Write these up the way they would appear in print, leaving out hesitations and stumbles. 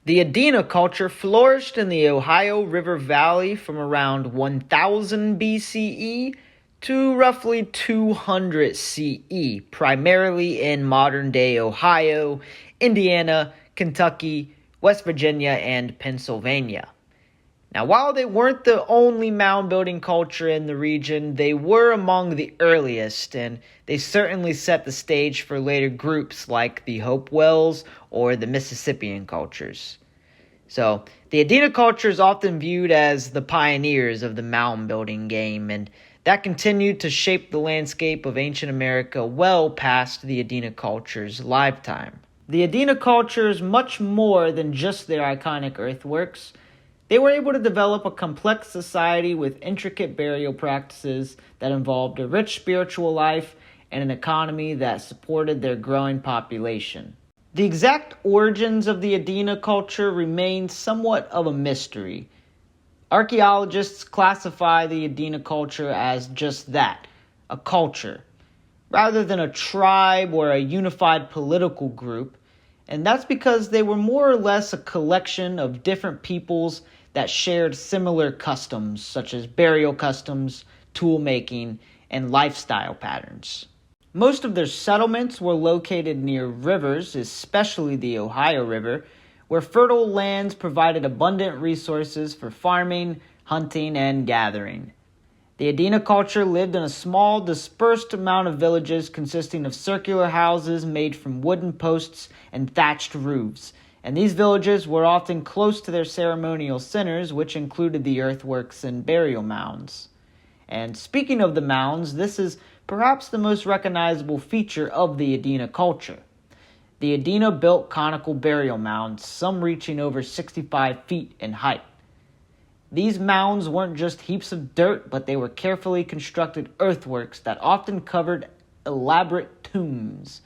The Adena culture flourished in the Ohio River Valley from around 1000 BCE to roughly 200 CE, primarily in modern-day Ohio, Indiana, Kentucky, West Virginia, and Pennsylvania. Now, while they weren't the only mound-building culture in the region, they were among the earliest, and they certainly set the stage for later groups like the Hopewells or the Mississippian cultures. So, the Adena culture is often viewed as the pioneers of the mound-building game, and that continued to shape the landscape of ancient America well past the Adena culture's lifetime. The Adena culture is much more than just their iconic earthworks. They were able to develop a complex society with intricate burial practices that involved a rich spiritual life and an economy that supported their growing population. The exact origins of the Adena culture remain somewhat of a mystery. Archaeologists classify the Adena culture as just that, a culture, rather than a tribe or a unified political group, and that's because they were more or less a collection of different peoples that shared similar customs, such as burial customs, tool making, and lifestyle patterns. Most of their settlements were located near rivers, especially the Ohio River, where fertile lands provided abundant resources for farming, hunting, and gathering. The Adena culture lived in a small, dispersed amount of villages consisting of circular houses made from wooden posts and thatched roofs, and these villages were often close to their ceremonial centers, which included the earthworks and burial mounds. And speaking of the mounds, this is perhaps the most recognizable feature of the Adena culture. The Adena built conical burial mounds, some reaching over 65 feet in height. These mounds weren't just heaps of dirt, but they were carefully constructed earthworks that often covered elaborate tombs.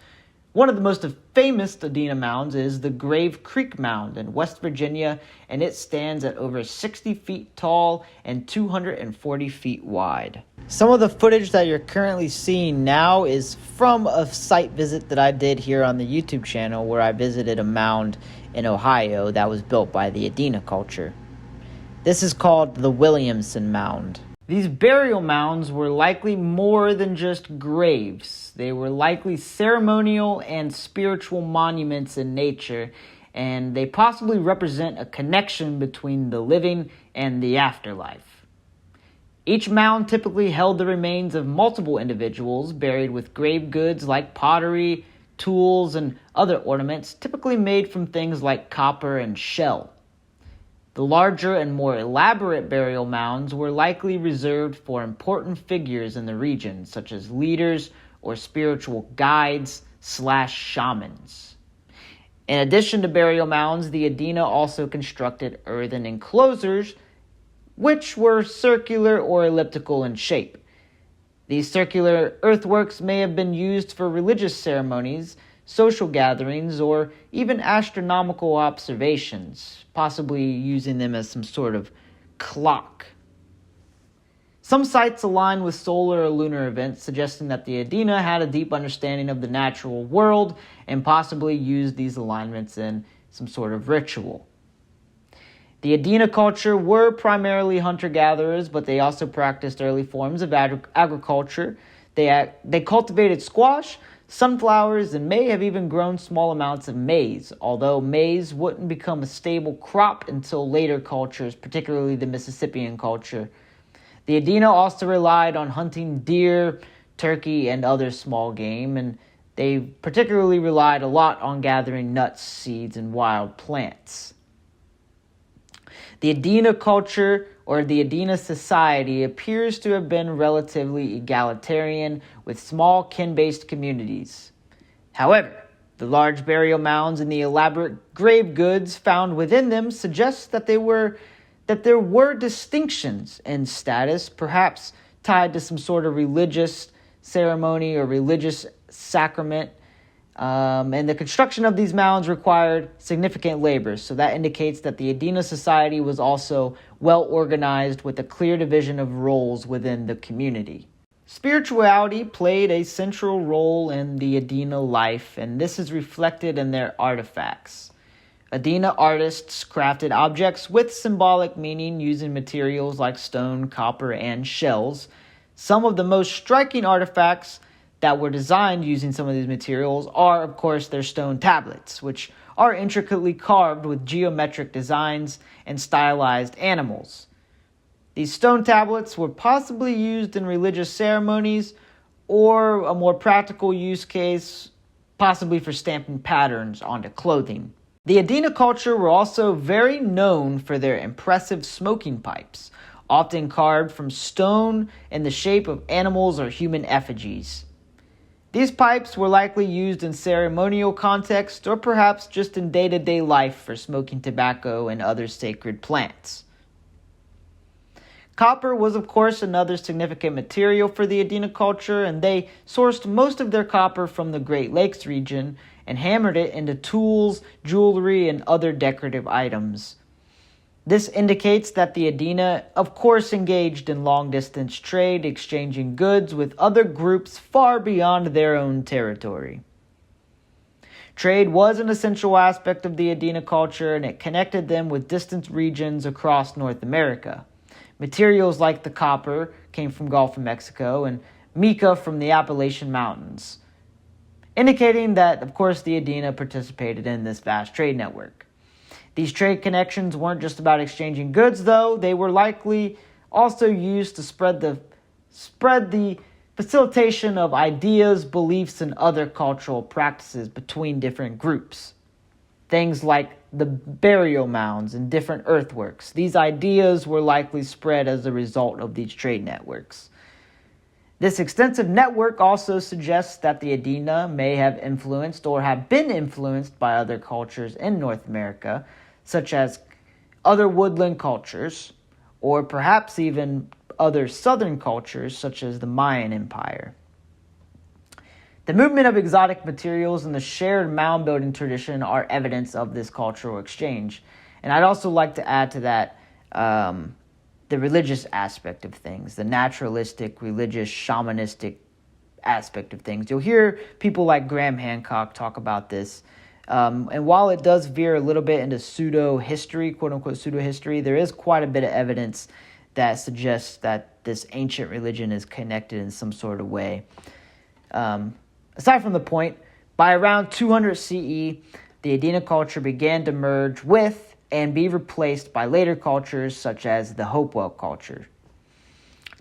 One of the most famous Adena mounds is the Grave Creek Mound in West Virginia, and it stands at over 60 feet tall and 240 feet wide. Some of the footage that you're currently seeing now is from a site visit that I did here on the YouTube channel where I visited a mound in Ohio that was built by the Adena culture. This is called the Williamson Mound. These burial mounds were likely more than just graves. They were likely ceremonial and spiritual monuments in nature, and they possibly represent a connection between the living and the afterlife. Each mound typically held the remains of multiple individuals buried with grave goods like pottery, tools, and other ornaments, typically made from things like copper and shell. The larger and more elaborate burial mounds were likely reserved for important figures in the region, such as leaders or spiritual guides/shamans. In addition to burial mounds, the Adena also constructed earthen enclosures, which were circular or elliptical in shape. These circular earthworks may have been used for religious ceremonies, social gatherings, or even astronomical observations, possibly using them as some sort of clock. Some sites align with solar or lunar events, suggesting that the Adena had a deep understanding of the natural world and possibly used these alignments in some sort of ritual. The Adena culture were primarily hunter-gatherers, but they also practiced early forms of agriculture. They cultivated squash, sunflowers, and may have even grown small amounts of maize, although maize wouldn't become a stable crop until later cultures, particularly the Mississippian culture. The Adena also relied on hunting deer, turkey, and other small game, and they particularly relied a lot on gathering nuts, seeds, and wild plants. The Adena culture, or the Adena society, appears to have been relatively egalitarian with small kin-based communities. However, the large burial mounds and the elaborate grave goods found within them suggest that there were distinctions in status, perhaps tied to some sort of religious ceremony or religious sacrament. And the construction of these mounds required significant labor, so that indicates that the Adena society was also well organized with a clear division of roles within the community. Spirituality played a central role in the Adena life, and this is reflected in their artifacts. Adena artists crafted objects with symbolic meaning using materials like stone, copper, and shells. Some of the most striking artifacts that were designed using some of these materials are, of course, their stone tablets, which are intricately carved with geometric designs and stylized animals. These stone tablets were possibly used in religious ceremonies or a more practical use case, possibly for stamping patterns onto clothing. The Adena culture were also very known for their impressive smoking pipes, often carved from stone in the shape of animals or human effigies. These pipes were likely used in ceremonial context or perhaps just in day-to-day life for smoking tobacco and other sacred plants. Copper was, of course, another significant material for the Adena culture, and they sourced most of their copper from the Great Lakes region and hammered it into tools, jewelry, and other decorative items. This indicates that the Adena, of course, engaged in long-distance trade, exchanging goods with other groups far beyond their own territory. Trade was an essential aspect of the Adena culture, and it connected them with distant regions across North America. Materials like the copper came from Gulf of Mexico and mica from the Appalachian Mountains, indicating that, of course, the Adena participated in this vast trade network. These trade connections weren't just about exchanging goods, though. They were likely also used to spread the facilitation of ideas, beliefs, and other cultural practices between different groups. Things like the burial mounds and different earthworks. These ideas were likely spread as a result of these trade networks. This extensive network also suggests that the Adena may have influenced or have been influenced by other cultures in North America, such as other woodland cultures, or perhaps even other southern cultures, such as the Mayan Empire. The movement of exotic materials and the shared mound building tradition are evidence of this cultural exchange. And I'd also like to add to that the religious aspect of things, the naturalistic, religious, shamanistic aspect of things. You'll hear people like Graham Hancock talk about this. And while it does veer a little bit into pseudo-history, quote-unquote pseudo-history, there is quite a bit of evidence that suggests that this ancient religion is connected in some sort of way. Aside from the point, by around 200 CE, the Adena culture began to merge with and be replaced by later cultures such as the Hopewell culture.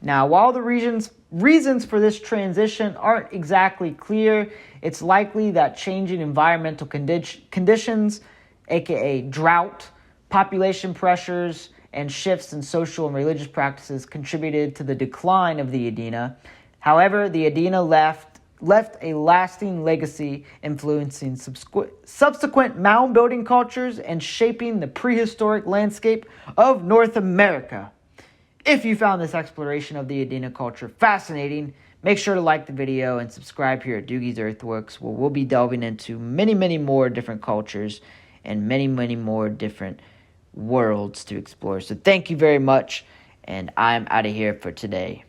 Now, while the reasons for this transition aren't exactly clear, it's likely that changing environmental conditions, aka drought, population pressures, and shifts in social and religious practices contributed to the decline of the Adena. However, the Adena left a lasting legacy influencing subsequent mound building cultures and shaping the prehistoric landscape of North America. If you found this exploration of the Adena culture fascinating, make sure to like the video and subscribe here at Doogie's Earthworks, where we'll be delving into many, many more different cultures and many, many more different worlds to explore. So thank you very much, and I'm out of here for today.